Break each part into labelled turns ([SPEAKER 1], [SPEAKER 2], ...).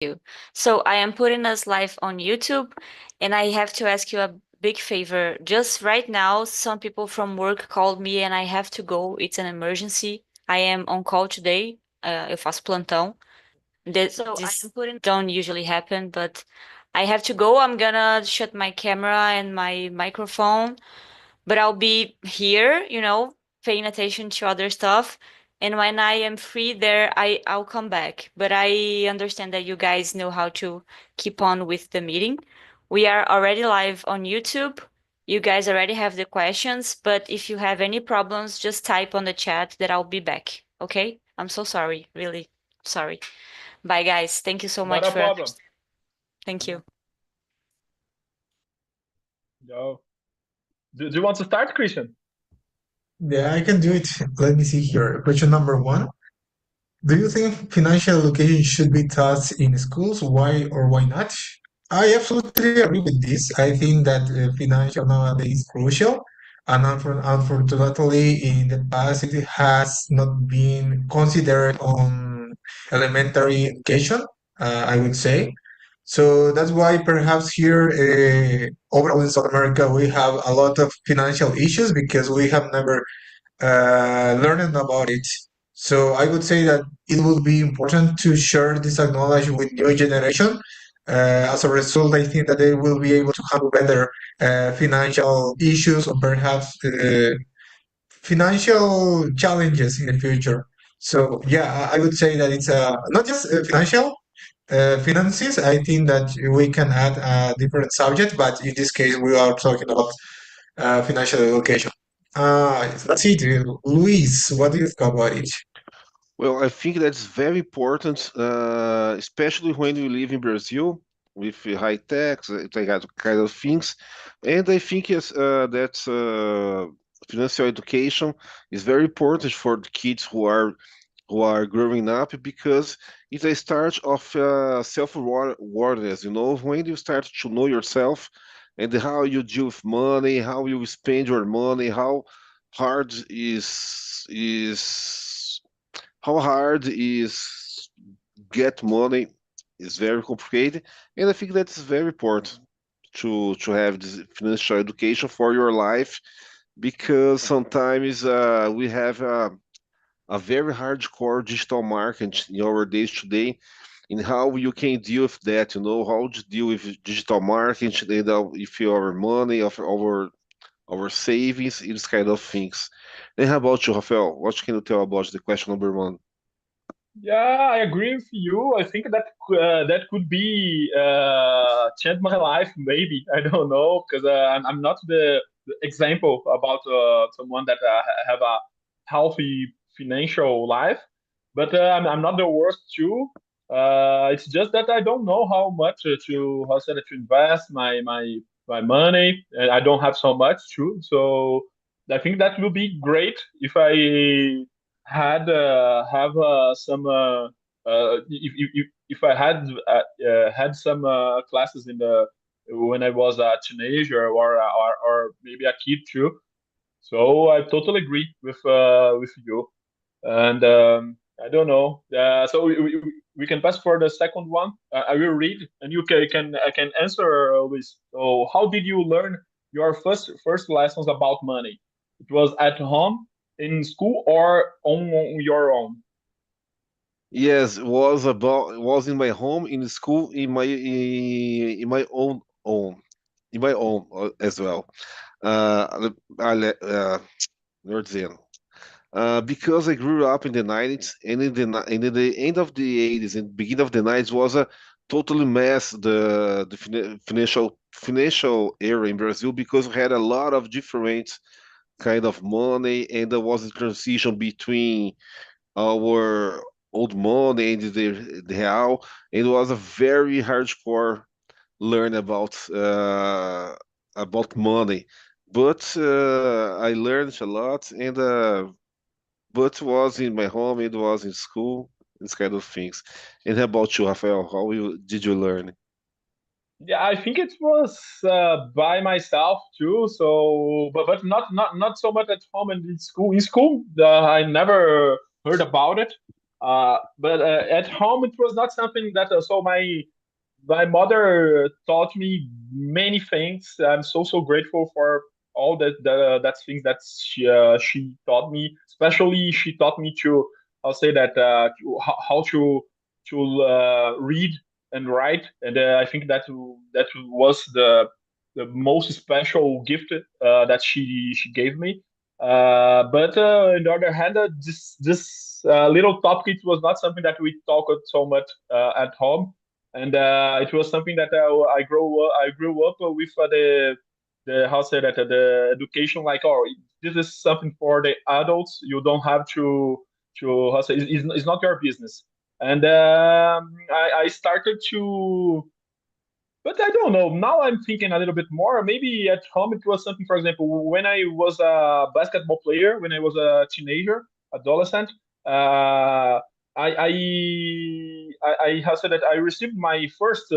[SPEAKER 1] you. So I am putting us live on YouTube, and I have to ask you a big favor. Just right now, some people from work called me, and I have to go. It's an emergency. I am on call today. Eu faço plantão. This don't usually happen, but I have to go. I'm gonna shut my camera and my microphone, but I'll be here, paying attention to other stuff. And when I am free there, I'll come back. But I understand that you guys know how to keep on with the meeting. We are already live on YouTube. You guys already have the questions, but if you have any problems, just type on the chat that I'll be back. Okay? I'm so sorry, really sorry. Bye, guys. Thank you so
[SPEAKER 2] Not
[SPEAKER 1] much
[SPEAKER 2] a
[SPEAKER 1] for
[SPEAKER 2] problem.
[SPEAKER 1] understanding. Thank you.
[SPEAKER 2] No. Do you want to start, Christian?
[SPEAKER 3] Yeah, I can do it. Let me see here. Question number one. Do you think financial education should be taught in schools? Why or why not? I absolutely agree with this. I think that financial nowadays is crucial, and unfortunately, in the past, it has not been considered on elementary education, I would say. So that's why perhaps here, overall in South America, we have a lot of financial issues because we have never learning about it. So I would say that it will be important to share this knowledge with new generation. As a result, I think that they will be able to handle better financial issues or perhaps financial challenges in the future. So yeah, I would say that it's not just financial finances. I think that we can add a different subject, but in this case, we are talking about financial education. That's it. Luis, what do you think about it?
[SPEAKER 4] Well, I think that's very important, especially when you live in Brazil with high tax, that kind of things. And I think that financial education is very important for the kids who are growing up because it's a start of self-awareness. When you start to know yourself and how you deal with money, how you spend your money, hard is how hard is get money is very complicated, and I think that's very important to have this financial education for your life because sometimes we have a very hardcore digital marketing in our days today, and how you can deal with that, how to deal with digital marketing and with your money, of our savings, these kind of things. And how about you, Rafael? What can you tell about the question number one?
[SPEAKER 2] Yeah, I agree with you. I think that that could be change my life. Maybe I don't know because I'm not the example about someone that have a healthy financial life, but I'm not the worst too. It's just that I don't know how much to how said it, to invest my money, and I don't have so much too. So I think that will be great if I had have some if I had some classes in the when I was a teenager or maybe a kid too. So I totally agree with you, and I don't know. So we can pass for the second one. I will read, and you can I can answer, Luis. So how did you learn your first lessons about money? It was at home, in school, or on your own?
[SPEAKER 4] Yes, was in my home, in school, in my own as well. Uh, melhor dizendo, because I grew up in the 90s and and in the end of the 80s and beginning of the 90s was a totally mess the financial era in Brazil because we had a lot of different kind of money and there was a transition between our old money and the real. It was a very hardcore learn about money, but I learned a lot, and but was in my home, it was in school, this kind of things. And how about you, Rafael? Did you learn?
[SPEAKER 2] Yeah, I think it was by myself too. So, but not so much at home and in school. In school, I never heard about it. But at home, it was not something that. So my mother taught me many things. I'm so grateful for all that things that she taught me. Especially, she taught me to, I'll say that, how to read and write, and I think that was the most special gift that she gave me. But on the other hand, this little topic, it was not something that we talked so much at home, and it was something that I grew up with the how say that the education, like, oh, this is something for the adults. You don't have to how say it's not your business. And I started to, but I don't know. Now I'm thinking a little bit more. Maybe at home it was something. For example, when I was a basketball player, when I was a teenager, adolescent, I how said that I received my first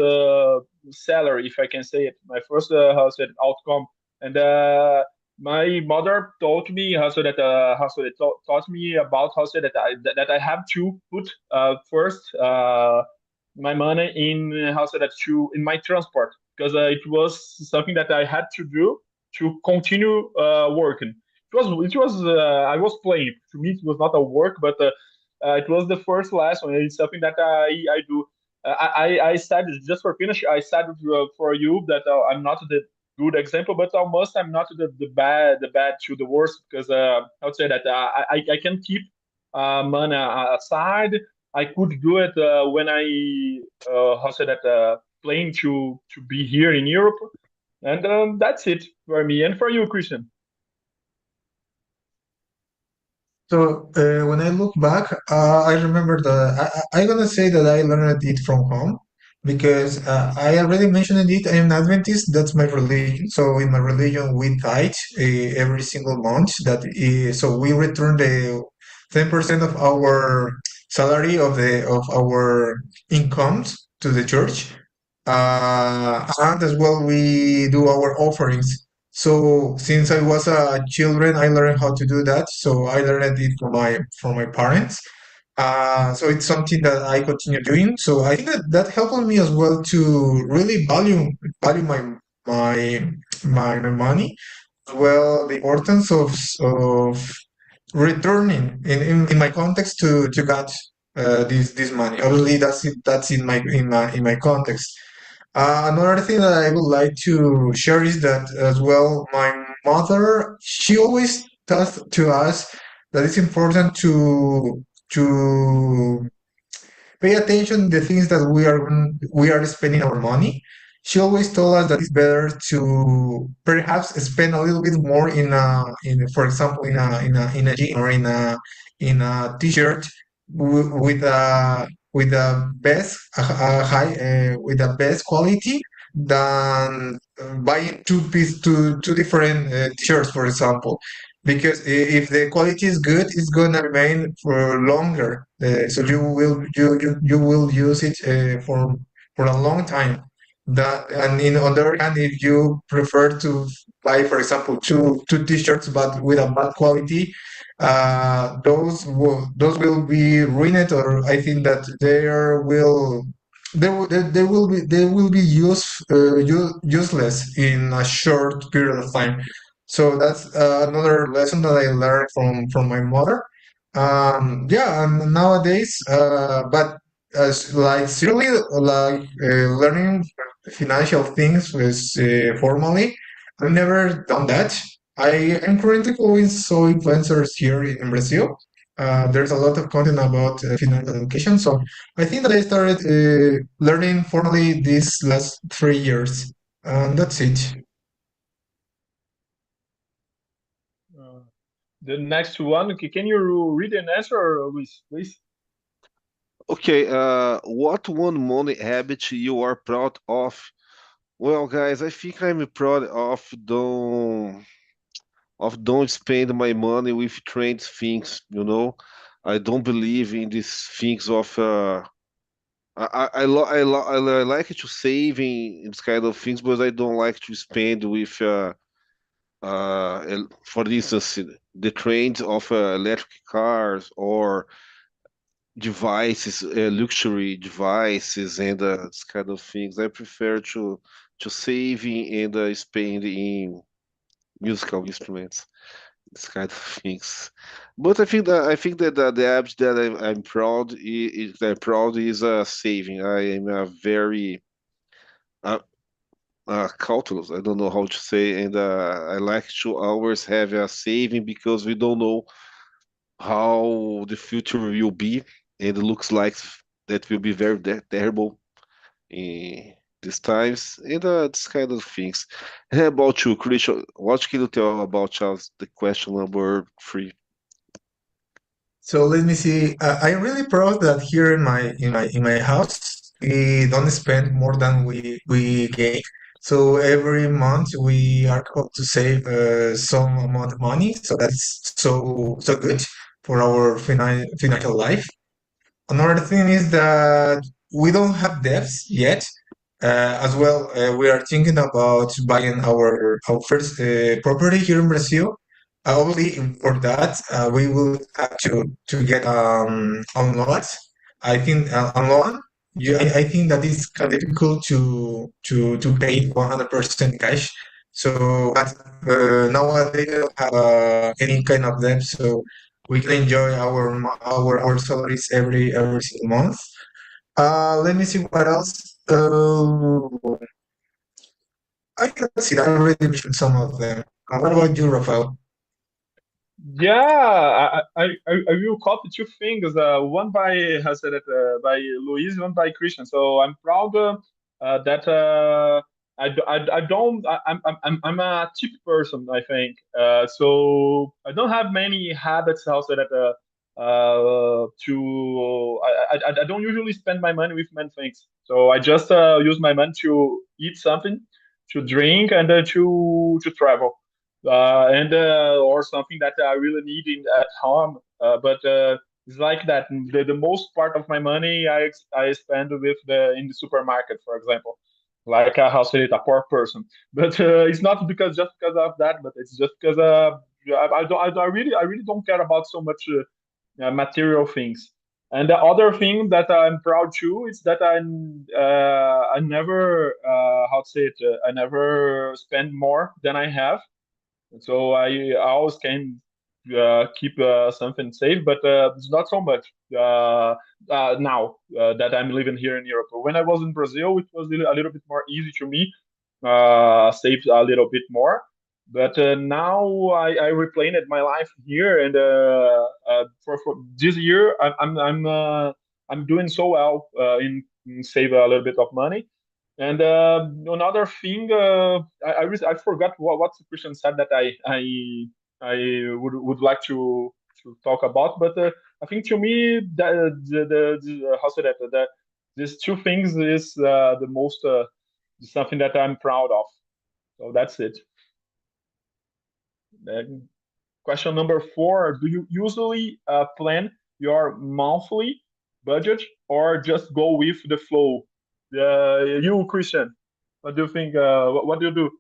[SPEAKER 2] salary, if I can say it, my first how said outcome, and my mother taught me how said it taught me about how said that I have to put first my money in how said that to in my transport, because it was something that I had to do to continue working. I was playing. To me, it was not a work, but it was the first lesson. It's something that I do. I said, just for finish, I said for you that I'm not the good example, but almost I'm not the bad to the worst, because I would say that I can keep money aside. I could do it when I how say that playing to be here in Europe, and that's it for me and for you, Christian.
[SPEAKER 3] So when I look back, I remember that I'm gonna say that I learned it from home because I already mentioned it. I am Adventist. That's my religion. So in my religion, we tithe every single month. So we return the 10% of our salary of our incomes to the church, and as well we do our offerings. So since I was a children, I learned how to do that. So I learned it from my parents. So it's something that I continue doing. So I think that that helped me as well to really value my money. As well, the importance of returning in my context to God this money. Obviously, that's in my context. Another thing that I would like to share is that as well, my mother, she always tells to us that it's important to pay attention to the things that we are spending our money. She always told us that it's better to perhaps spend a little bit more in for example in a jean or in a t-shirt with a best high with the best quality than buying two different t-shirts, for example, because if the quality is good, it's gonna remain for longer. So you will use it for a long time. That and in on the other hand, if you prefer to buy, for example, two t-shirts but with a bad quality, those will be ruined, or I think that they will be useless in a short period of time. So that's another lesson that I learned from my mother. Yeah, and nowadays, but as like seriously, like learning financial things was formally, I've never done that. I am currently following some influencers here in Brazil. There's a lot of content about financial education, so I think that I started learning formally these last 3 years, and that's it.
[SPEAKER 2] Uh, the next one, can you read an answer, Luis, please?
[SPEAKER 4] Okay, what one money habit you are proud of? Well, guys, I think I'm proud of don't spend my money with trend things. I don't believe in these things of I like to save in this kind of things, but I don't like to spend with for instance the trend of electric cars or devices, luxury devices, and this kind of things. I prefer to saving and spend in musical instruments, this kind of things. But I think that the habit that I'm proud is saving. I am a very uh, cautelous. I don't know how to say, and I like to always have a saving because we don't know how the future will be, and it looks like that will be very terrible in these times, and this kind of things. And how about you, Christian? What can you tell about us? The question number 3.
[SPEAKER 3] So let me see. I'm really proud that here in my house we don't spend more than we gain. So every month we are able to save some amount of money. So that's so good for our financial life. Another thing is that we don't have debts yet. As well, we are thinking about buying our first property here in Brazil. Only for that, we will have to get a loan. I think a loan. I think that it's kind of difficult to pay 100% cash. So, but nowadays we don't have any kind of debt, so we can enjoy our salaries every single month. Let me see what else. I can see. I already mentioned some of them. What about you, Rafael?
[SPEAKER 2] Yeah, I will copy two things. One by has said it by Luis, one by Christian. So I'm proud that I don't I'm a cheap person. I think so. I don't have many habits. How said that to I don't usually spend my money with many things. So I just use my money to eat something, to drink, and to travel and or something that I really need at home. But it's like that. The most part of my money I spend with the in the supermarket, for example, like a house a poor person. But it's not because just because of that, but it's just because I really don't care about so much material things. And the other thing that I'm proud too is that I never how to say it I never spend more than I have, so I always can keep something safe, but it's not so much now that I'm living here in Europe. When I was in Brazil, it was a little bit more easy to me, save a little bit more. But now I replaned my life here, and for this year, I'm doing so well in save a little bit of money. And another thing, I forgot what the Christian said that I would like to talk about, but I think to me that the how say that these two things is the most something that I'm proud of. So that's it. Then question number 4: do you usually plan your monthly budget or just go with the flow? You, Christian, what do you think? What do you do?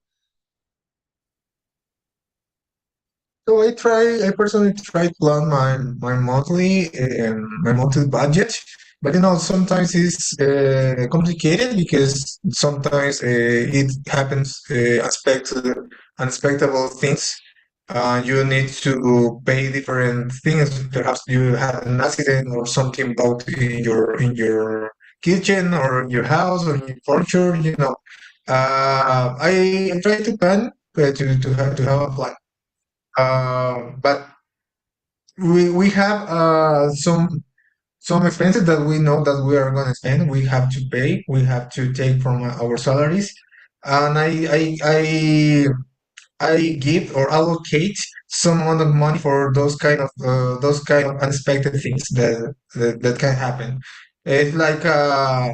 [SPEAKER 3] So I personally try to plan my monthly budget, but sometimes it's complicated because sometimes it happens unexpected things. You need to pay different things. Perhaps you had an accident or something about in your kitchen or your house or your furniture. I try to plan to have a plan. But we have some expenses that we know that we are going to spend. We have to pay. We have to take from our salaries, and I give or allocate some amount of money for those kind of unexpected things that can happen. It's like uh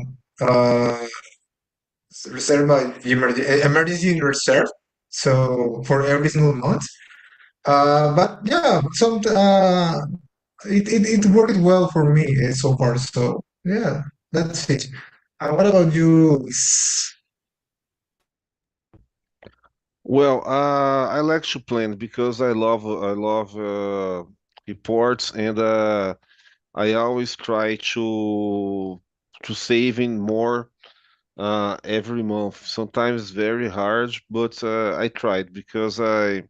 [SPEAKER 3] reserve emergency reserve. So for every single month. But yeah, it worked well for me so far. So yeah, that's it. What about you, Luis?
[SPEAKER 4] Well, I like to plan because I love reports, and I always try to saving more every month. Sometimes very hard, but I tried because I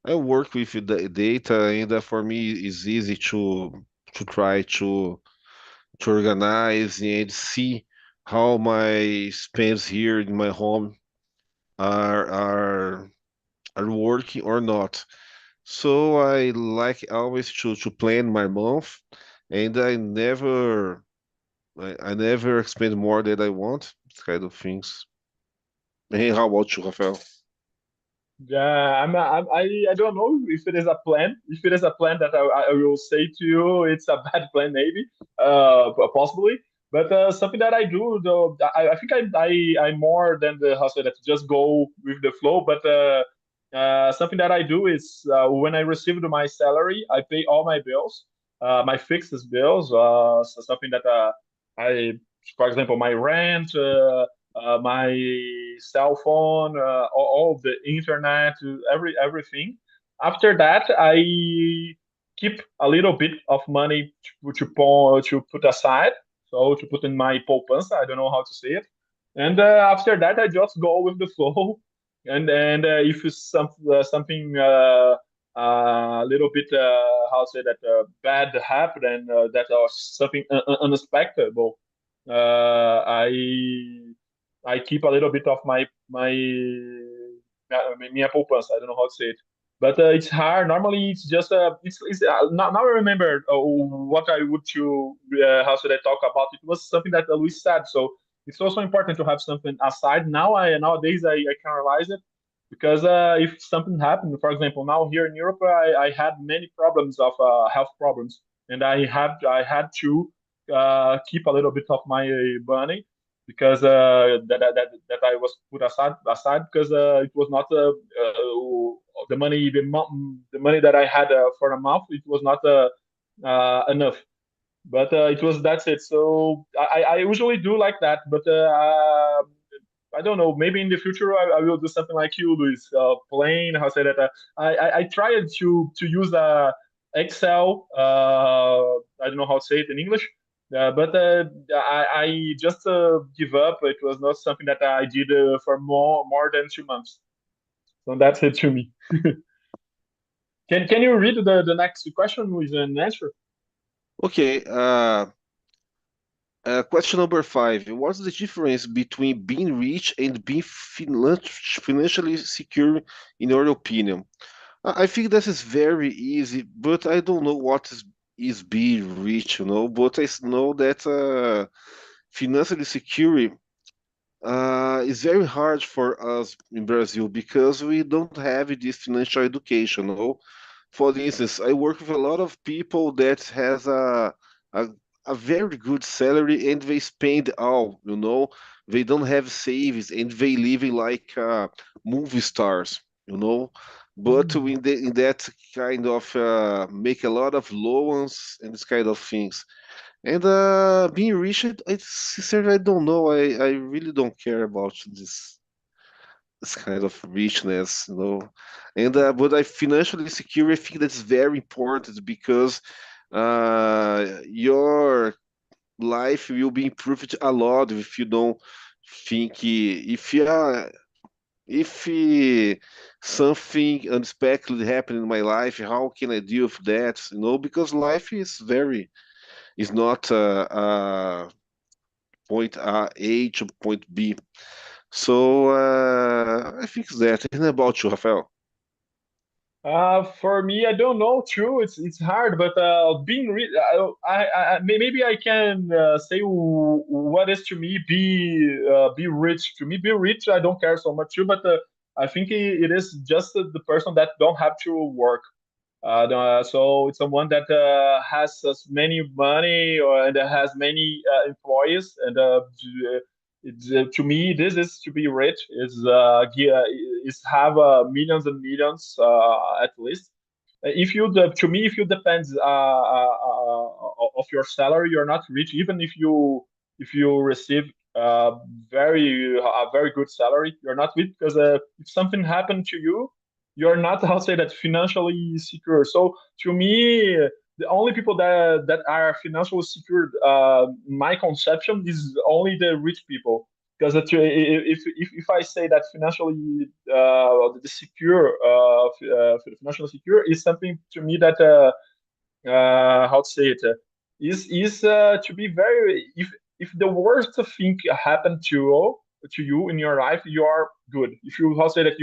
[SPEAKER 4] work with the data, and for me it's easy to try to organize and see how my spends here in my home are are are working or not. So I like always to plan my month, and I never spend more than I want. This kind of things. Hey, how about you, Rafael?
[SPEAKER 2] Yeah, I don't know if it is a plan. If it is a plan that I will say to you, it's a bad plan, maybe, possibly. But something that I do, though, I think I'm more than the hustler that just go with the flow. But something that I do is when I receive my salary, I pay all my bills, my fixed bills. So something that I, for example, my rent. My cell phone, all of the internet, everything. After that, I keep a little bit of money to put aside, so to put in my poupança. I don't know how to say it. And after that, I just go with the flow. And if it's something a little bit how to say that bad happened and that was something unexpected. I keep a little bit of minha poupança. I don't know how to say it, but it's hard. Normally, it's just it's now I remember what I would to how should I talk about. It was something that Luis said. So it's also important to have something aside. Nowadays I can realize it because if something happened, for example, now here in Europe, I had many problems of health problems, and I had to keep a little bit of my money because that I was put aside because it was not the money that I had for a month. It was not enough, but it was that's it. So I usually do like that, but I don't know. Maybe in the future I will do something like you, Luis. Plain, how to say that? I tried to use Excel. I don't know how to say it in English. But I just give up. It was not something that I did for more than 2 months. So that's it to me. Can you read the next question with an answer?
[SPEAKER 4] Okay, question number 5. What's the difference between being rich and being financially secure, in your opinion? I think this is very easy, but I don't know what is being rich, But know that financially secure is very hard for us in Brazil because we don't have this financial education. For instance, I work with a lot of people that has a, a very good salary and they spend all. They don't have savings and they live like movie stars. But
[SPEAKER 3] Mm.
[SPEAKER 4] in that kind of make a lot of loans and this kind of things. And being rich, sincerely, I don't know. I really don't care about this kind of richness. And but I financially secure. I think that's very important because your life will be improved a lot if you don't think if something unexpected happened in my life, how can I deal with that? Because life is not point A to point B. So I think that. And about you, Rafael?
[SPEAKER 2] For me, I don't know. True, it's hard, but being maybe I can say what is to me be rich. To me, be rich, I don't care so much too, but I think it is just the person that don't have to work. So it's someone that has as many money and has many employees, and to me, this is to be rich. Is have millions and millions at least. To me, if you depend of your salary, you're not rich. Even if you receive a very good salary, you're not rich because if something happened to you, you're not, I'll say that, financially secure. So to me, the only people that are financially secure, my conception, is only the rich people. Because if I say that financially the secure, financially secure is something to me that how to say it, is to be very, if the worst thing happened to you in your life, you are good. If you, how to say that,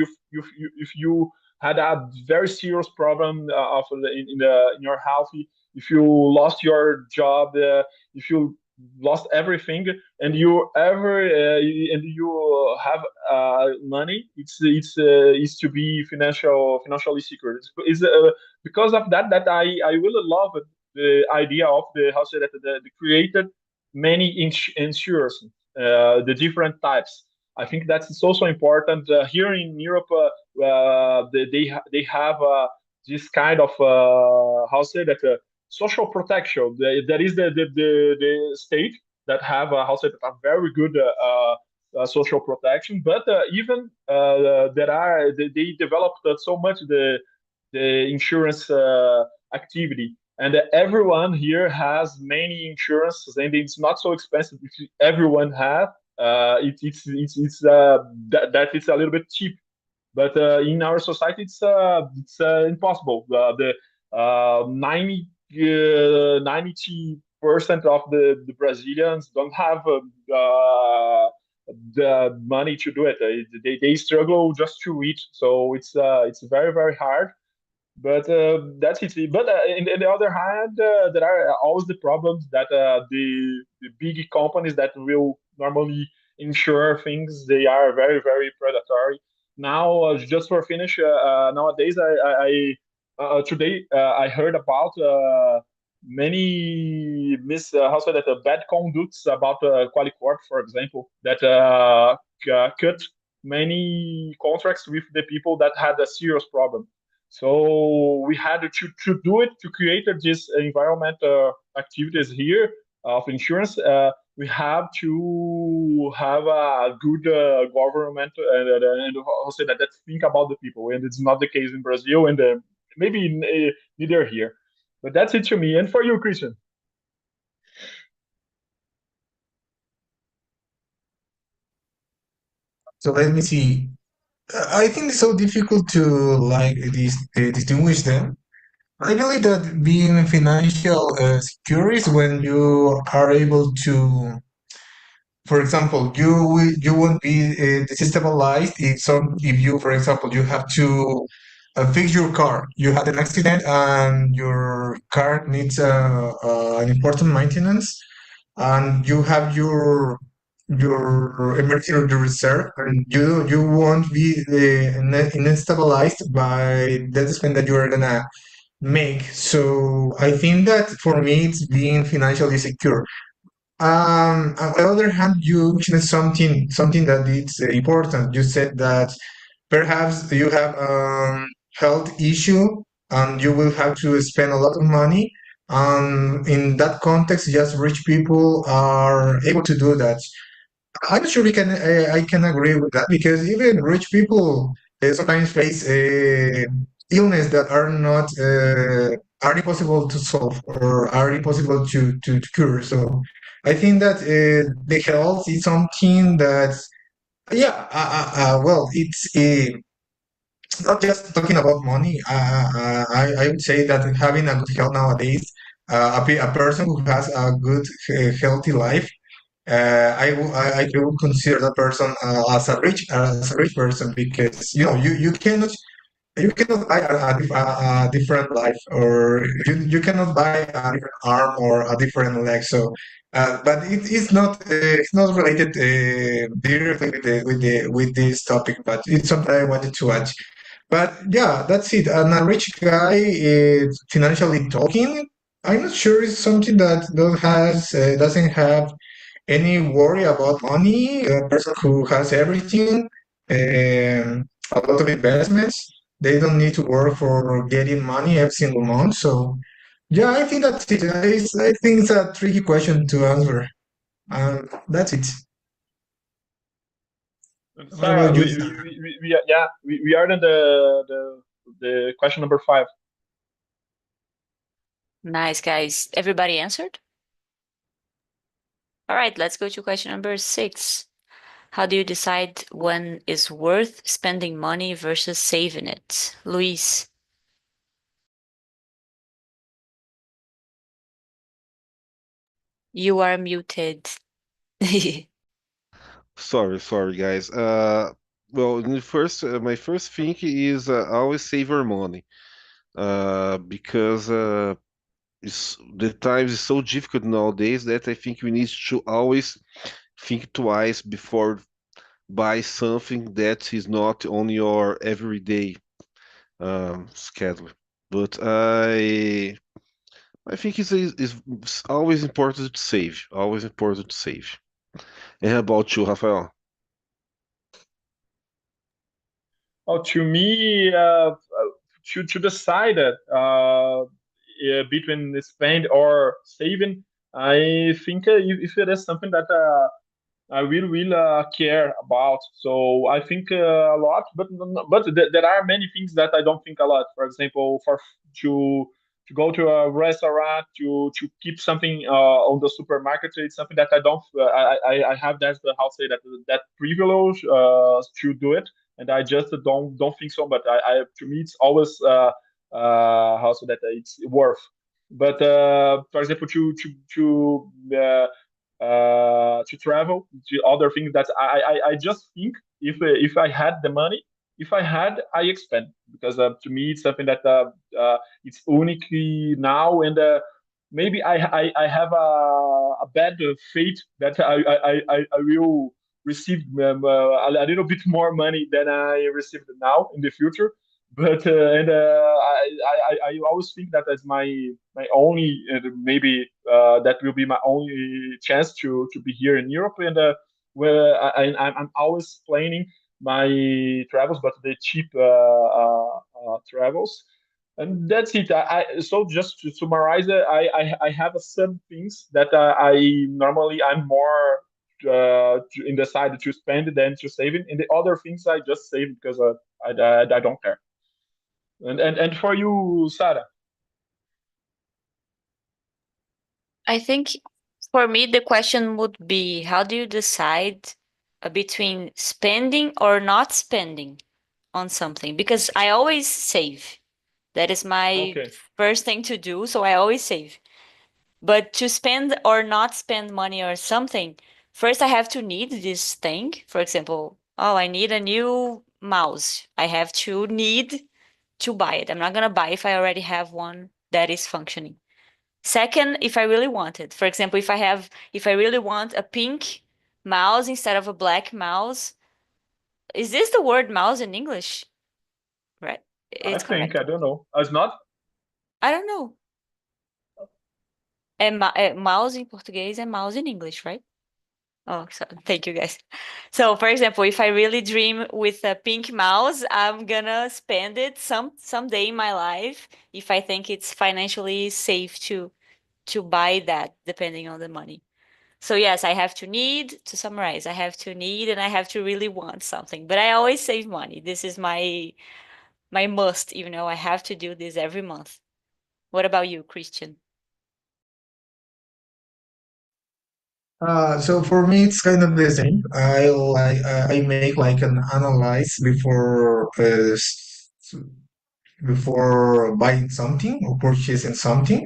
[SPEAKER 2] if you had a very serious problem of in your health, if you lost your job, if you lost everything, and you ever and you have money, it's to be financially secure. It's because of that I really love the idea of the, how to say that, the created many insurers, the different types. I think that's also important. Here in Europe, they have this kind of how to say that, social protection. There is the state that have how to say that, a very good social protection, but even there are they developed so much the insurance activity, and everyone here has many insurances, and it's not so expensive if everyone have. That it's a little bit cheap, but in our society it's impossible. The 90% of the Brazilians don't have the money to do it. They struggle just to eat, so it's very very hard. But that's it. But in the other hand, there are always the problems that the big companies that will normally insure things, they are very very predatory. Now, just for finish, nowadays today I heard about many how say that, bad conducts about Qualicorp, for example, that cut many contracts with the people that had a serious problem. So we had to do it to create this environment activities here of insurance. We have to have a good government and how say that think about the people, and it's not the case in Brazil, and maybe neither here. But that's it to me. And for you, Christian.
[SPEAKER 3] So let me see. I think it's so difficult to like distinguish them. I believe that being financial secure is when you are able to, for example, you won't be destabilized if you, for example, you have to fix your car. You had an accident and your car needs an important maintenance, and you have your emergency reserve, and you won't be instabilized by the spend that you are gonna make. So I think that for me, it's being financially secure. On the other hand, you mentioned something that is important. You said that perhaps you have health issue and you will have to spend a lot of money. In that context, just rich people are able to do that. I'm not sure I can agree with that, because even rich people sometimes face illness that are impossible to solve or are impossible to cure. So I think that the health is something that, yeah, well, it's not just talking about money. I would say that having a good health nowadays, a person who has a good healthy life, I would consider that person as a rich person, because you cannot buy a different life, or you cannot buy a different arm or a different leg. So, but it's not related directly with this topic, but it's something I wanted to add. But yeah, that's it. And a rich guy is financially talking. I'm not sure it's something that doesn't have any worry about money. A person who has everything, a lot of investments, they don't need to work for getting money every single month. So yeah, I think that's it. I think it's a tricky question to answer. That's it. What
[SPEAKER 2] Sarah,
[SPEAKER 3] about you?
[SPEAKER 2] we are in the question number 5.
[SPEAKER 1] Nice, guys. Everybody answered? All right, let's go to question number 6. How do you decide when is worth spending money versus saving it? Luis. You are muted.
[SPEAKER 4] Sorry, guys. Well, my first thing is always save your money. Because the times is so difficult nowadays that I think we need to always think twice before buy something that is not on your everyday schedule. But I think it's always important to save. Always important to save. And how about you, Rafael?
[SPEAKER 2] Oh, to me, to decide between spend or saving, I think if it is something that I will care about. So I think a lot, but there are many things that I don't think a lot. For example, to go to a restaurant to keep something on the supermarket, it's something that I don't. I have that how to say that privilege to do it, and I just don't think so. But I to me it's always how so that it's worth. But for example, to travel to other things that I just think if I had the money, if I had, I expend because to me it's something that it's uniquely now, and maybe I have a bad fate that I will receive a little bit more money than I received now in the future. But and I always think that as my only maybe that will be my only chance to be here in Europe, and where I'm always planning my travels, but the cheap travels, and that's it. So just to summarize it, I have some things that I normally I'm more in the side to spend than to save it. And the other things I just save because I don't care. And for you, Sarah.
[SPEAKER 1] I think for me, the question would be how do you decide between spending or not spending on something? Because I always save. That is my
[SPEAKER 2] Okay.
[SPEAKER 1] first thing to do. So I always save. But to spend or not spend money or something, first I have to need this thing. For example, oh, I need a new mouse. I have to need to buy it. I'm not going to buy if I already have one that is functioning. Second, if I really want it. For example, if I really want a pink mouse instead of a black mouse, is this the word mouse in English? Right?
[SPEAKER 2] I
[SPEAKER 1] It's
[SPEAKER 2] think
[SPEAKER 1] correct.
[SPEAKER 2] I don't know. It's not.
[SPEAKER 1] I don't know. Mouse in português é mouse in English, right? Oh, so thank you guys. So, for example, if I really dream with a pink mouse, I'm gonna spend it someday in my life if I think it's financially safe to buy that, depending on the money. So yes, I have to need, to summarize, I have to need and I have to really want something. But I always save money. This is my must, even though I have to do this every month. What about you, Christian?
[SPEAKER 3] So for me, it's kind of the same. I make like an analyze before buying something or purchasing something.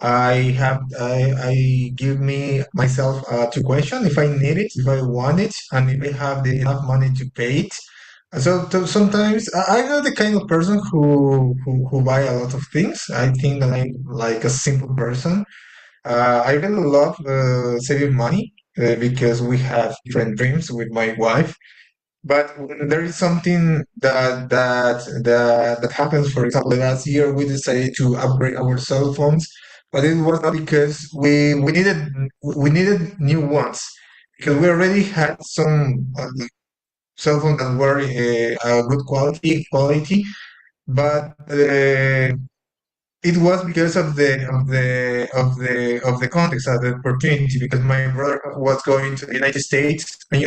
[SPEAKER 3] I give me myself two questions if I need it, if I want it, and if I have the enough money to pay it. Sometimes I'm not the kind of person who buy a lot of things. I think that I'm like a simple person. I really love saving money because we have different dreams with my wife. But when there is something that happens. For example, last year we decided to upgrade our cell phones, but it was not because we needed new ones because we already had some cell phones that were good quality, but it was because of the context of the opportunity because my brother was going to the United States and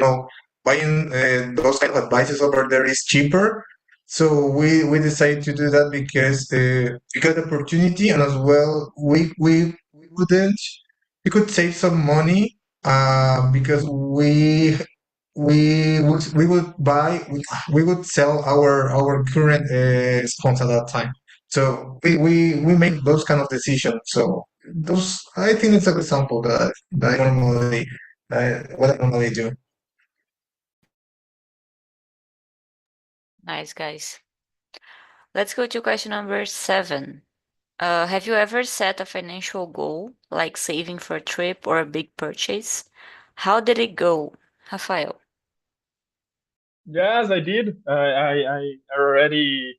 [SPEAKER 3] buying those kind of advices over there is cheaper. So we decided to do that because we got the opportunity, and as well we could save some money because we would buy we would sell our current phones at that time. So we make those kind of decisions. So those I think it's a good example that I normally what I normally do.
[SPEAKER 1] Nice, guys. Let's go to question number 7. Have you ever set a financial goal, like saving for a trip or a big purchase? How did it go, Rafael?
[SPEAKER 2] Yes, I did. I already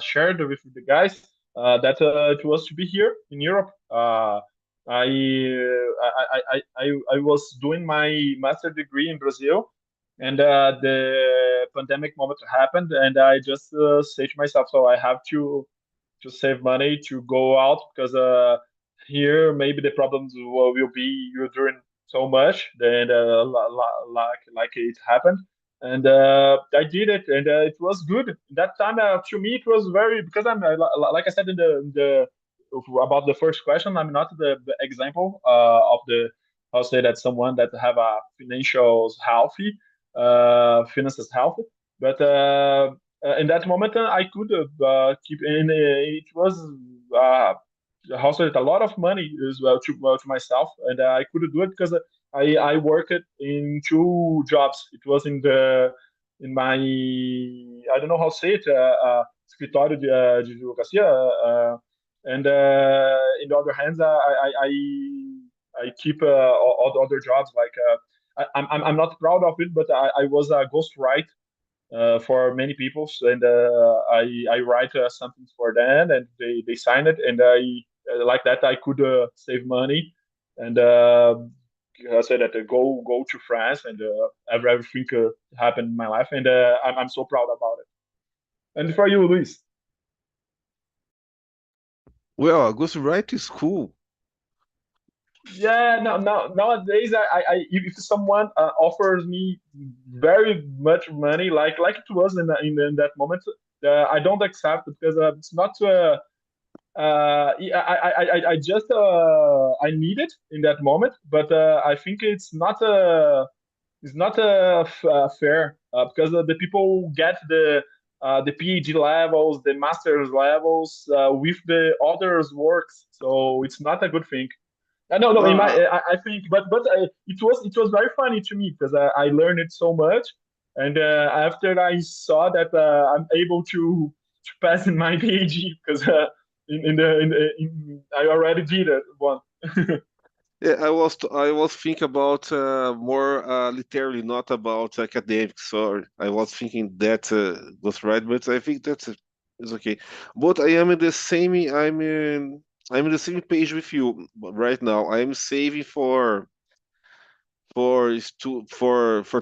[SPEAKER 2] shared with the guys that it was to be here in Europe. I was doing my master degree in Brazil, and the pandemic moment happened, and I just said to myself, so I have to save money to go out because here maybe the problems will be you're doing so much then like it happened, and I did it, and it was good that time. To me it was very, because I'm like I said in the about the first question, I'm not the example of the, I'll say that someone that have a financial healthy finances healthy, but in that moment I could keep in. It was uh, also a lot of money as well to myself, and I could do it because I worked in 2 jobs. It was in my, I don't know how to say it, escritório de advocacia, and in the other hands I keep all the other jobs like I'm not proud of it, but I was a ghostwriter for many people, and I write something for them, and they sign it, and I like that I could save money, and I said that go to France, and everything happened in my life, and I'm so proud about it. And for you, Luis?
[SPEAKER 4] Well, ghostwriting is cool.
[SPEAKER 2] Yeah, no, nowadays if someone offers me very much money, like it was in that moment, I don't accept it because it's not. I just I need it in that moment, but I think it's not fair because the people get the PhD levels, the master's levels with the others' works, so it's not a good thing. No, no. In my,
[SPEAKER 4] Uh,
[SPEAKER 2] I think, but it was very funny to me because I learned it so much, and after I saw that I'm able to pass in my PhD because I already did it one.
[SPEAKER 4] yeah, I was thinking about more literally, not about academics. Sorry, I was thinking that was right, but I think that's is okay. But I am in the same. I'm in the same page with you right now. I'm saving for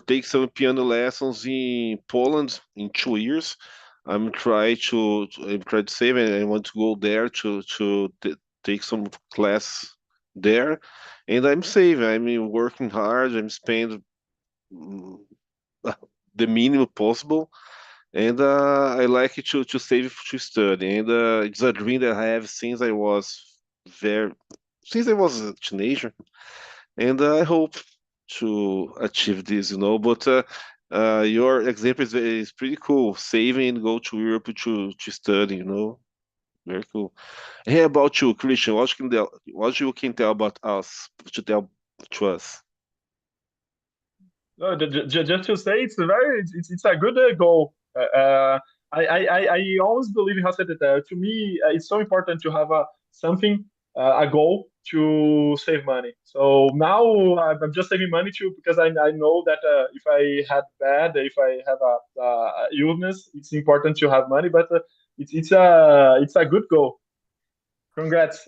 [SPEAKER 4] take some piano lessons in Poland in 2 years. I'm trying to save, and I want to go there to take some class there, and I'm saving. I'm working hard. I'm spending mm, the minimum possible, and I like it to save to study. And it's a dream that I have very since I was a teenager, and I hope to achieve this. But your example is pretty cool. Saving and go to Europe to study. Very cool. Hey, about you, Christian, what you can tell about us to tell to us?
[SPEAKER 2] No, just to say, it's a good goal. I always believe in how said that to me it's so important to have something a goal to save money. So now I'm just saving money too because I know that if I had bad, if I have a illness, it's important to have money. But it's a good goal. Congrats.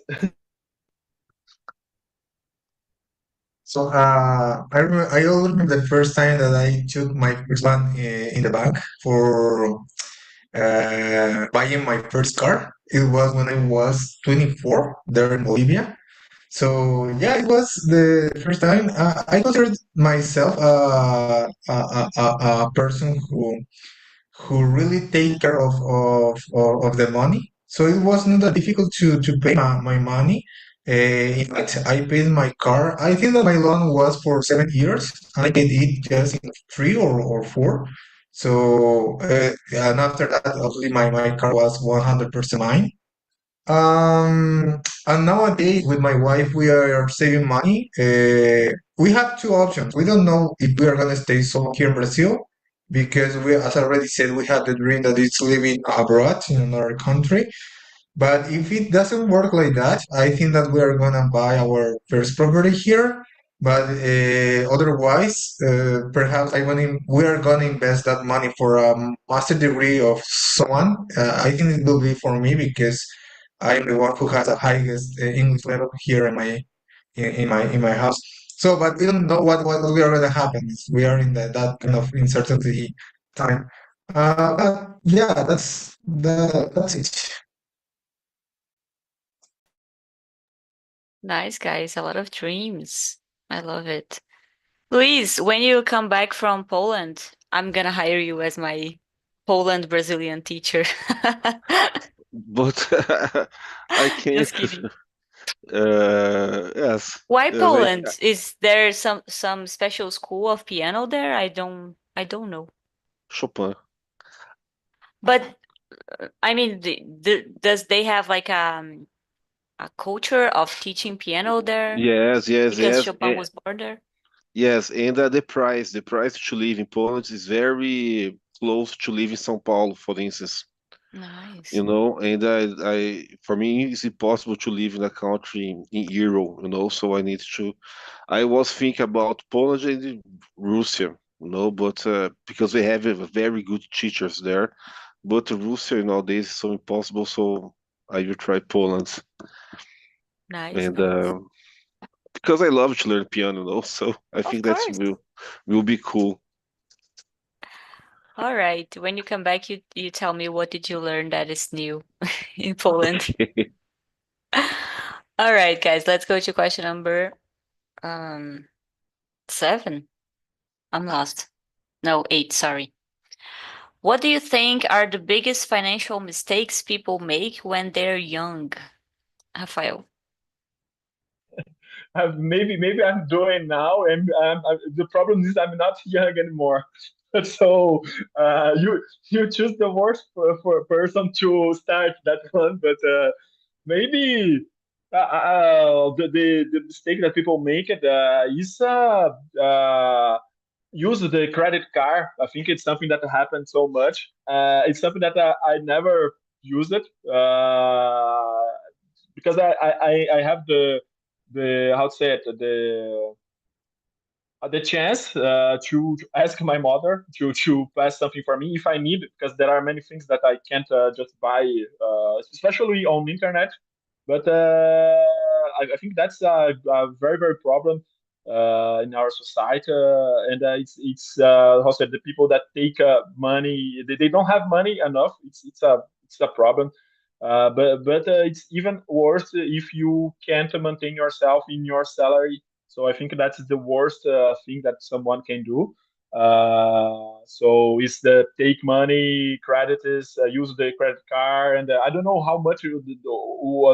[SPEAKER 3] So I always remember the first time that I took my first one in the bank for buying my first car. It was when I was 24 there in Bolivia. So yeah, it was the first time. I considered myself a person who really take care of the money. So it was not that difficult to pay my money. In fact, I paid my car. I think that my loan was for 7 years, and I paid it just in 3 or 4. So, and after that, obviously, my car was 100% mine. And nowadays, with my wife, we are saving money. We have two options. We don't know if we are gonna stay so here in Brazil because we, as I already said, we have the dream that it's living abroad in another country. But if it doesn't work like that, I think that we are gonna buy our first property here. But otherwise, perhaps we are gonna invest that money for a master degree of someone. I think it will be for me because I'm the one who has the highest English level here in my house. So, but we don't know what we are gonna happen. We are in that kind of uncertainty time. But yeah, that's it.
[SPEAKER 1] Nice, guys. A lot of dreams. I love it. Luis, when you come back from Poland, I'm gonna hire you as my Poland Brazilian teacher.
[SPEAKER 4] But I can't.
[SPEAKER 1] Just kidding.
[SPEAKER 4] Yes,
[SPEAKER 1] Why
[SPEAKER 4] yes,
[SPEAKER 1] Poland? Is there some special school of piano there? I don't know.
[SPEAKER 4] Chopin.
[SPEAKER 1] But I mean, does they have like a culture of teaching piano there
[SPEAKER 4] Yes, yes,
[SPEAKER 1] because
[SPEAKER 4] yes,
[SPEAKER 1] Chopin was born there?
[SPEAKER 4] yes. And the price to live in Poland is very close to live in São Paulo, for instance.
[SPEAKER 1] Nice.
[SPEAKER 4] And for me, it's impossible to live in a country in euro, so I was thinking about Poland and Russia, but because they have very good teachers there, but Russia nowadays is so impossible, so I will try Poland,
[SPEAKER 1] Nice,
[SPEAKER 4] and
[SPEAKER 1] nice.
[SPEAKER 4] because I love to learn piano, so I
[SPEAKER 1] Of
[SPEAKER 4] think that
[SPEAKER 1] course.
[SPEAKER 4] will be cool.
[SPEAKER 1] All right. When you come back, you tell me what did you learn that is new in Poland.
[SPEAKER 4] Okay.
[SPEAKER 1] All right, guys, let's go to question number um 7. I'm lost. No, 8, sorry. What do you think are the biggest financial mistakes people make when they're young? Rafael.
[SPEAKER 2] Maybe I'm doing now, and the problem is I'm not young anymore. So you choose the worst for person to start that one, but maybe the mistake that people make is use the credit card. I think it's something that happens so much. It's something that I never use it because I have the how to say it the chance to ask my mother to pass something for me if I need, because there are many things that I can't just buy, especially on the internet. But I think that's a very very problem in our society, and how said the people that take money, they don't have money enough. It's a problem. But it's even worse if you can't maintain yourself in your salary. So I think that's the worst thing that someone can do. So it's the take money, credit is use the credit card, and I don't know how much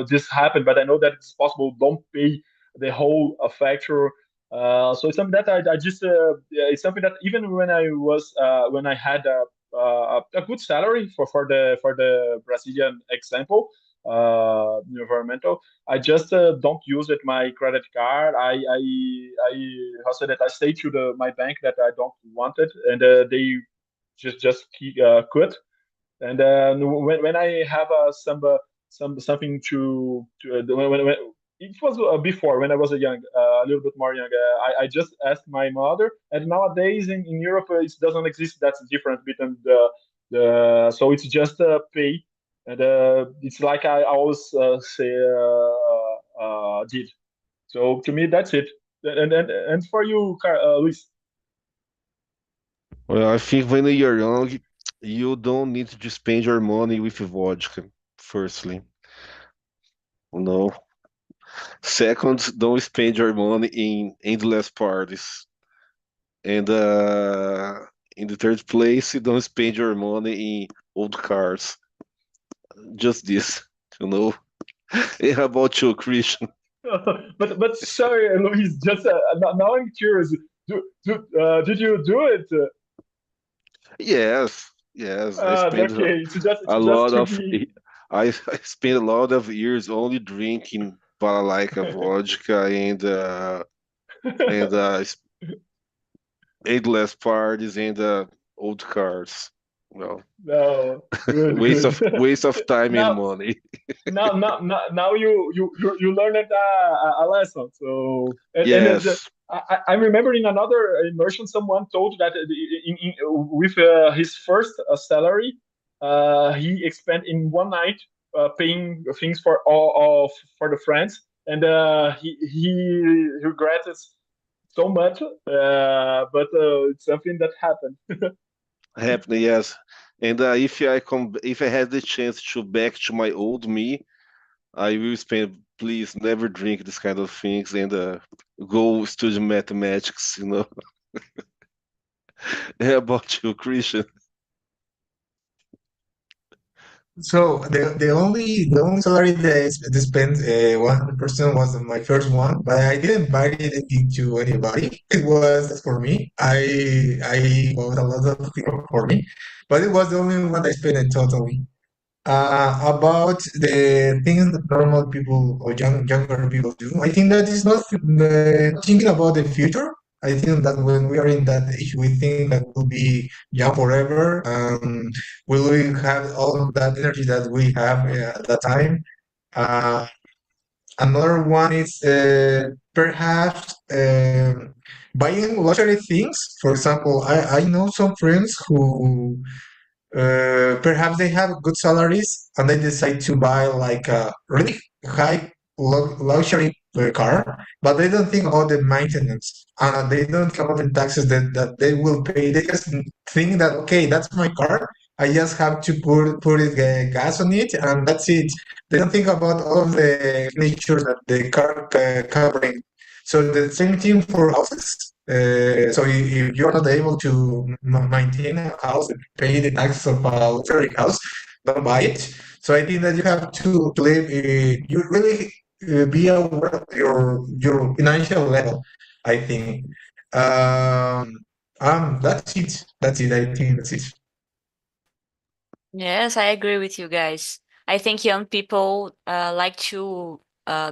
[SPEAKER 2] this happened, but I know that it's possible. Don't pay the whole factor. So it's something that I just yeah, it's something that even when I had a good salary for the Brazilian example, environmental. I just don't use it my credit card. I how say that I say to the my bank that I don't want it, and they just keep, quit. And when I have something when it was before when I was a little bit more young, I just asked my mother. And nowadays in Europe it doesn't exist. That's different between the so it's just pay, and it's like I always say did. So to me that's it. And for you, Luis.
[SPEAKER 4] Well, I think when you're young, you don't need to spend your money with vodka, firstly. No. Second, don't spend your money in endless parties. And in the third place, you don't spend your money in old cars. Just this, you know. And how about you, Christian?
[SPEAKER 2] But sorry, Luis. Just now I'm curious. Did you do it?
[SPEAKER 4] Yes, yes. I spent
[SPEAKER 2] Okay. So
[SPEAKER 4] a
[SPEAKER 2] just
[SPEAKER 4] lot
[SPEAKER 2] to
[SPEAKER 4] of
[SPEAKER 2] be.
[SPEAKER 4] I spent a lot of years only drinking Balalaika vodka and endless parties and old cars. Well,
[SPEAKER 2] No, good,
[SPEAKER 4] waste
[SPEAKER 2] good.
[SPEAKER 4] of waste of time and
[SPEAKER 2] Now,
[SPEAKER 4] money.
[SPEAKER 2] now you learned a lesson. So
[SPEAKER 4] Yes,
[SPEAKER 2] I'm remembering another immersion. Someone told that with his first salary, he spent in one night paying things for all of for the friends, and he regrets so much. But it's something that happened.
[SPEAKER 4] happening. Yes, and if I had the chance to back to my old me, I will spend. Please never drink this kind of things and go study mathematics. You know. How about you, Christian?
[SPEAKER 3] So the only salary that I spent 100% was my first one, but I didn't buy it to anybody. It was for me. I bought a lot of things for me, but it was the only one I spent it totally. About the things that normal people or younger people do, I think that is not thinking about the future. I think that when we are in that age, we think that we'll be young forever. We will have all of that energy that we have at that time. Uh, Another one is perhaps buying luxury things. For example, I know some friends who perhaps they have good salaries and they decide to buy like a really high luxury car, but they don't think about the maintenance and they don't think about the taxes that they will pay. They just think that, okay, that's my car. I just have to put it, gas on it, and that's it. They don't think about all of the expenditures that the car can bring. So the same thing for houses. So if you're not able to maintain a house, pay the tax of a luxury house, don't buy it. So I think that you have to live. You really be aware of your financial level. I think. That's it. That's it. I think that's it.
[SPEAKER 1] Yes, I agree with you guys. I think young people like to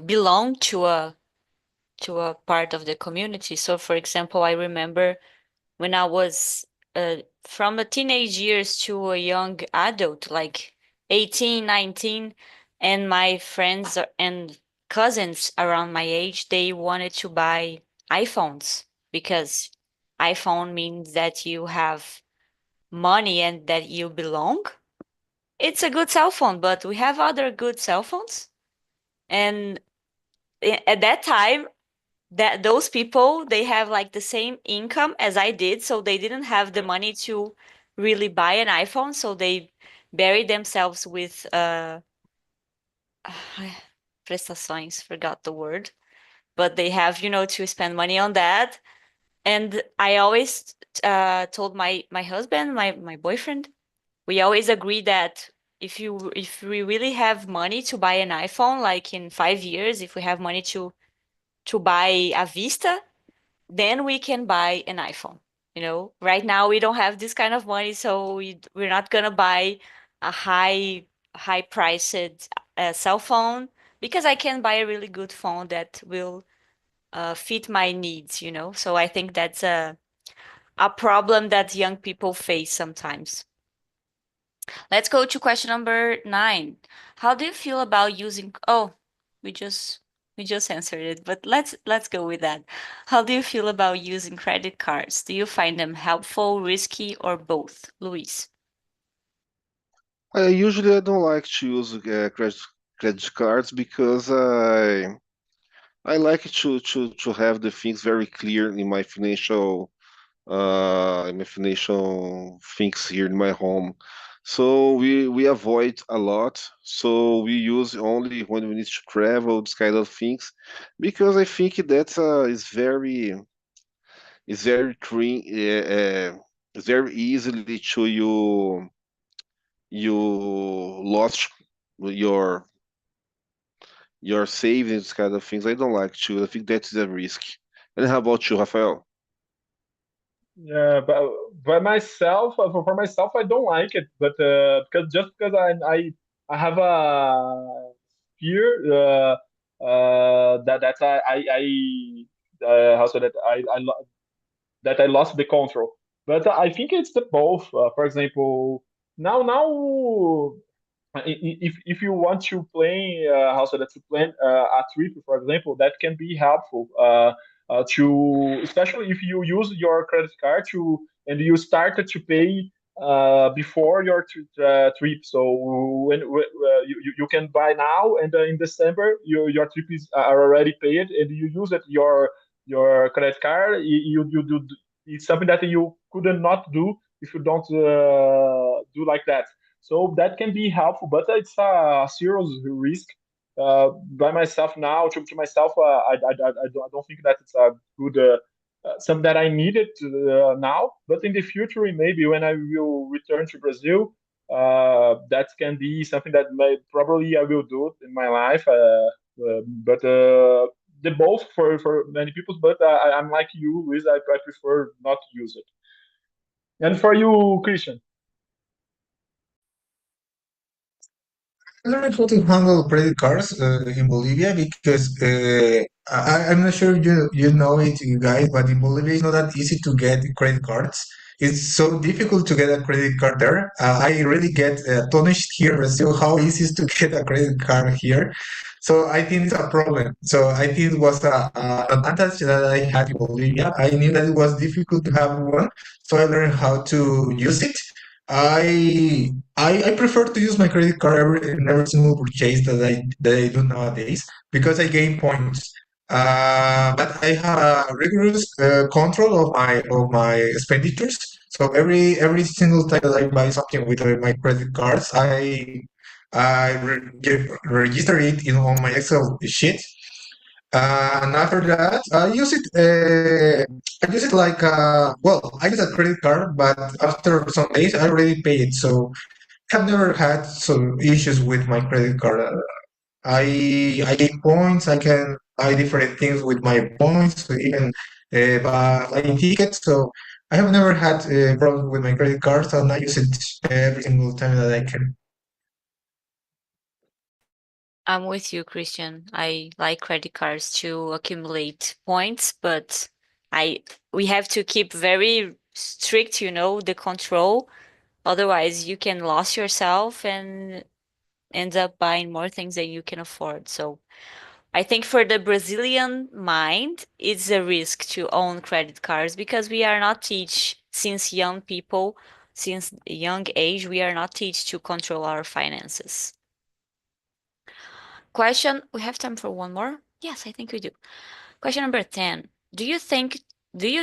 [SPEAKER 1] belong to a part of the community. So, for example, I remember when I was from a teenage years to a young adult, like 18, 19, and my friends and cousins around my age, they wanted to buy iPhones because iPhone means that you have money and that you belong. It's a good cell phone, but we have other good cell phones. And at that time, that those people they have like the same income as I did, so they didn't have the money to really buy an iPhone, so they buried themselves with prestações, forgot the word, but they have, to spend money on that. And I always told my husband, my boyfriend, we always agree that if we really have money to buy an iPhone, like in 5 years, if we have money to buy a Vista, then we can buy an iPhone. Right now we don't have this kind of money, so we're not gonna buy a high priced cell phone because I can buy a really good phone that will fit my needs. So I think that's a problem that young people face sometimes. Let's go to question number 9. How do you feel about using we just we just answered it, but let's go with that. How do you feel about using credit cards? Do you find them helpful, risky, or both? Luis.
[SPEAKER 4] I don't like to use credit cards because I like to have the things very clear in my financial things here in my home. So we avoid a lot. So we use only when we need to travel, this kind of things, because I think that is very clean. very easily to you lost your savings kind of things. I don't like to. I think that is a risk. And how about you, Rafael?
[SPEAKER 2] Yeah, but by myself, for myself, I don't like it. But because I have a fear that I how so that that I lost the control. But I think it's the both. For example, now if you want to plan how so that to plan a trip, for example, that can be helpful to, especially if you use your credit card to and you started to pay before your trip. So you can buy now, and in December your trip is are already paid, and you use it your credit card. You do, it's something that you could not do if you don't do like that. So that can be helpful, but it's a serious risk. By myself now, to myself, I don't think that it's a good something that I needed now. But in the future, maybe when I will return to Brazil, that can be something that may, probably I will do in my life. But they both for many people. But I'm like you, Luis. I prefer not to use it. And for you, Christian.
[SPEAKER 3] I learned how to handle credit cards in Bolivia because I'm not sure you know it, you guys, but in Bolivia it's not that easy to get credit cards. It's so difficult to get a credit card there. I really get punished here in Brazil how easy it is to get a credit card here. So I think it's a problem. So I think it was an advantage that I had in Bolivia. I knew that it was difficult to have one, so I learned how to use it. I prefer to use my credit card in every single purchase that I do nowadays because I gain points. But I have a rigorous control of my expenditures. So every single time that I buy something with my credit cards, I register it in on my Excel sheet, and after that, I use it like well, I use a credit card, but after some days, I already pay it. So have never had some issues with my credit card. I get points. I can buy different things with my points, even buying tickets. So I have never had a problem with my credit cards, and I use it every single time that I can.
[SPEAKER 1] I'm with you, Christian. I like credit cards to accumulate points, but I we have to keep very strict, the control. Otherwise, you can lose yourself and end up buying more things than you can afford. So I think for the Brazilian mind, it's a risk to own credit cards because we are not teach since young people, since young age, we are not teach to control our finances. Question, we have time for one more? Yes, I think we do. Question number 10. Do you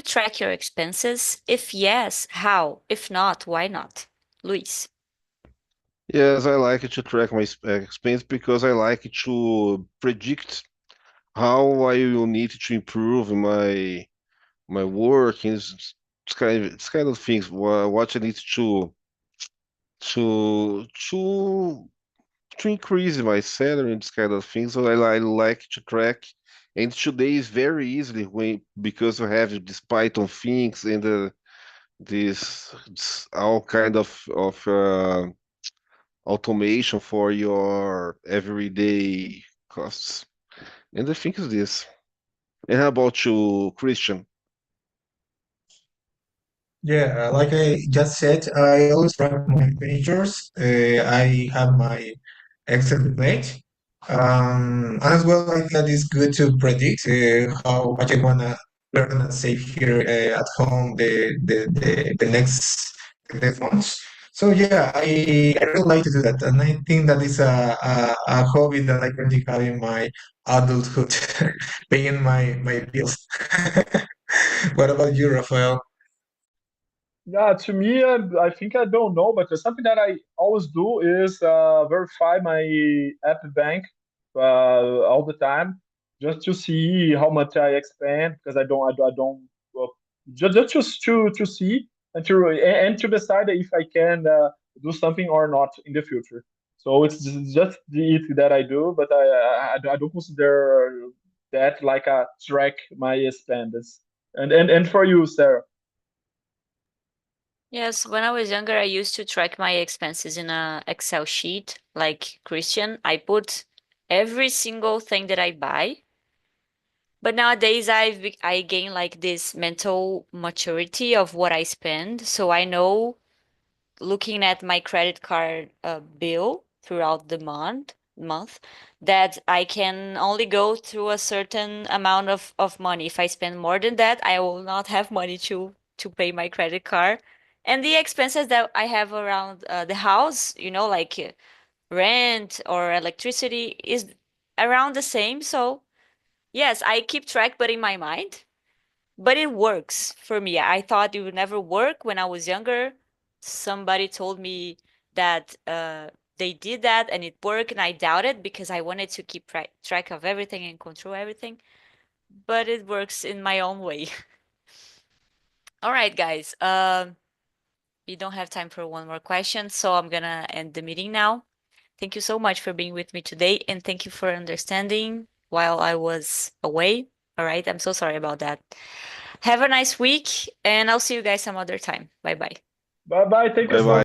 [SPEAKER 1] track your expenses? If yes, how? If not, why not? Luis.
[SPEAKER 4] Yes, I like to track my expense because I like to predict how I will need to improve my work and it's kind of things what I need to to to increase my salary and this kind of things. So I like to track. And today is very easily because we have this Python things and this all kind of automation for your everyday costs. And I think it's this. And how about you, Christian?
[SPEAKER 3] Yeah, like I just said, I always track my majors. I have my Excel plate. And as well, I think that it's good to predict how much we're gonna save here at home the next months. So yeah, I really like to do that, and I think that is a hobby that I currently have in my adulthood, paying my bills. What about you, Rafael?
[SPEAKER 2] Yeah, to me, I think I don't know, but something that I always do is verify my app bank all the time, just to see how much I expend, because I don't, just to see. and to decide if I can do something or not in the future. So it's just it that I do, but I don't consider that like a track my expenses. And for you, Sarah?
[SPEAKER 1] Yes, when I was younger, I used to track my expenses in a Excel sheet, like Christian. I put every single thing that I buy. But nowadays, I gain like this mental maturity of what I spend, so I know looking at my credit card bill throughout the month that I can only go through a certain amount of money. If I spend more than that, I will not have money to pay my credit card. And the expenses that I have around the house, like rent or electricity, is around the same. So yes, I keep track, but in my mind. But it works for me. I thought it would never work when I was younger. Somebody told me that they did that and it worked, and I doubted because I wanted to keep track of everything and control everything. But it works in my own way. All right, guys. We don't have time for one more question, so I'm gonna end the meeting now. Thank you so much for being with me today, and thank you for understanding while I was away. All right, I'm so sorry about that. Have a nice week, and I'll see you guys some other time. Bye bye.
[SPEAKER 2] Bye bye. Thank you
[SPEAKER 4] Bye
[SPEAKER 2] so
[SPEAKER 4] bye.